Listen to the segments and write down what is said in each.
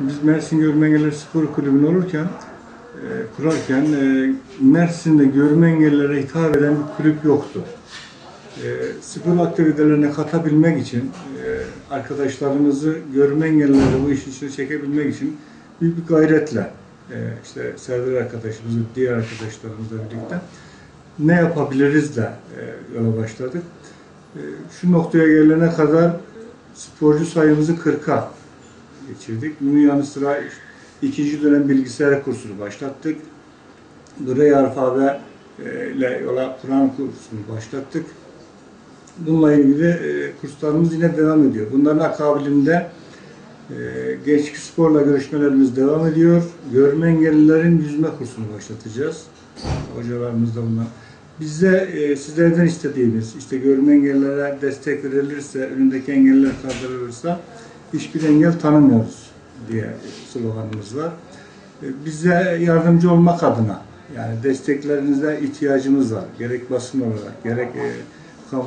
Biz Mersin Görme Engelliler Spor Kulübü'nü kurarken Mersin'de görme engellilere hitap eden bir kulüp yoktu. Spor aktivitelerine katabilmek için arkadaşlarımızı görme engellileri bu işin içine çekebilmek için büyük bir gayretle işte Serdar arkadaşımızla, diğer arkadaşlarımızla birlikte ne yapabiliriz de yola başladık. Şu noktaya gelene kadar sporcu sayımızı 40'a geçirdik. Bunun yanı sıra ikinci dönem bilgisayar kursunu başlattık. Braille alfabe ile yola Kur'an kursunu başlattık. Bununla ilgili kurslarımız yine devam ediyor. Bunların akabinde gençlik sporla görüşmelerimiz devam ediyor. Görme engellilerin yüzme kursunu başlatacağız. Hocalarımız da bunlar. Bize sizlerden istediğimiz, işte görme engellilere destek verilirse, önündeki engeller kaldırılırsa hiçbir engel tanımıyoruz diye sloganımız var. Bize yardımcı olmak adına, yani desteklerinize ihtiyacımız var. Gerek basın olarak, gerek kamu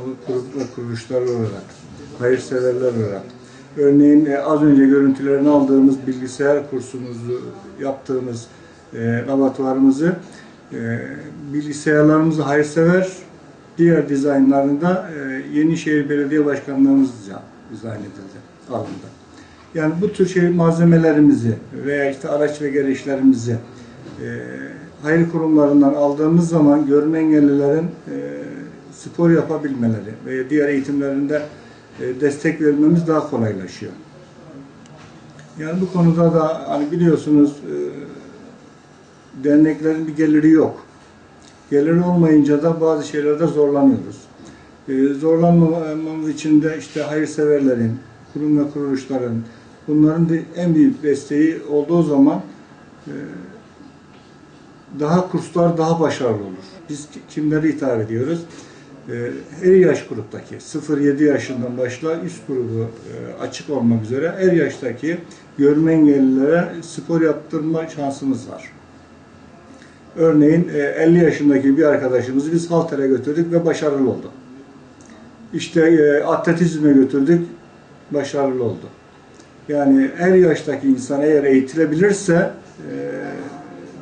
kuruluşlar olarak, hayırseverler olarak. Örneğin az önce görüntülerini aldığımız bilgisayar kursumuzu, yaptığımız laboratuvarımızı, bilgisayarlarımızı hayırsever, diğer dizaynlarını da Yenişehir Belediye Başkanlığımızca dizayn edildi, alındı. Yani bu tür malzemelerimizi veya işte araç ve gereçlerimizi hayır kurumlarından aldığımız zaman görme engellilerin spor yapabilmeleri ve diğer eğitimlerinde destek vermemiz daha kolaylaşıyor. Yani bu konuda da hani biliyorsunuz derneklerin bir geliri yok. Geliri olmayınca da bazı şeylerde zorlanıyoruz. Zorlanmamamız için de işte hayırseverlerin, kurum ve kuruluşların, bunların da en büyük desteği olduğu zaman kurslar daha başarılı olur. Biz kimlere hitap ediyoruz? Her yaş gruptaki 0-7 yaşından başla üst grubu açık olmak üzere her yaştaki görme engellilere spor yaptırma şansımız var. Örneğin 50 yaşındaki bir arkadaşımızı biz haltere götürdük ve başarılı oldu. İşte atletizme götürdük, başarılı oldu. Yani her yaştaki insan eğer eğitilebilirse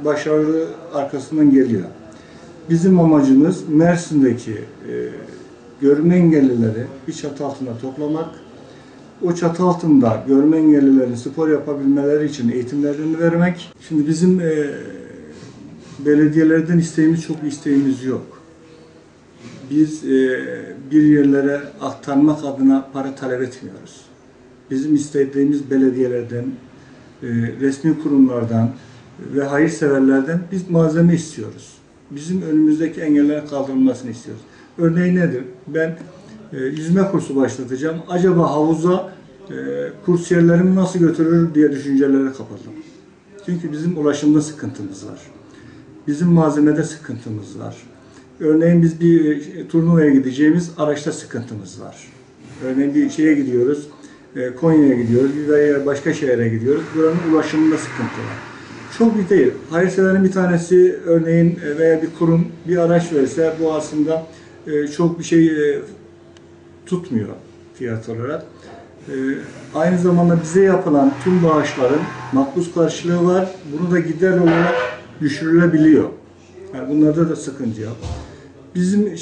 başarılı arkasından geliyor. Bizim amacımız Mersin'deki görme engellileri bir çatı altında toplamak. O çatı altında görme engellilerin spor yapabilmeleri için eğitimlerini vermek. Şimdi bizim belediyelerden çok isteğimiz yok. Biz bir yerlere aktarmak adına para talep etmiyoruz. Bizim istediğimiz belediyelerden, resmi kurumlardan ve hayırseverlerden biz malzeme istiyoruz. Bizim önümüzdeki engellerin kaldırılmasını istiyoruz. Örneğin nedir? Ben yüzme kursu başlatacağım. Acaba havuza kursiyerlerimi nasıl götürür diye düşüncelere kapıldım. Çünkü bizim ulaşımda sıkıntımız var. Bizim malzemede sıkıntımız var. Örneğin biz bir turnuvaya gideceğimiz araçta sıkıntımız var. Örneğin bir şeye gidiyoruz, Konya'ya gidiyoruz veya başka şehre gidiyoruz. Buranın ulaşımında sıkıntı var. Çok bir değil. Hayırseverin bir tanesi örneğin veya bir kurum bir araç verse bu aslında çok bir şey tutmuyor fiyat olarak. Aynı zamanda bize yapılan tüm bağışların makbuz karşılığı var. Bunu da gider olarak düşürülebiliyor. Yani bunlarda da sıkıntı yok. Bizim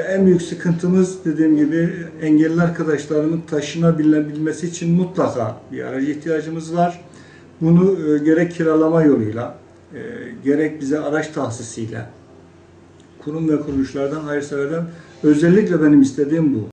en büyük sıkıntımız dediğim gibi engelli arkadaşlarımın taşınabilmesi için mutlaka bir araca ihtiyacımız var. Bunu gerek kiralama yoluyla, gerek bize araç tahsisiyle, kurum ve kuruluşlardan, hayırseverden özellikle benim istediğim bu.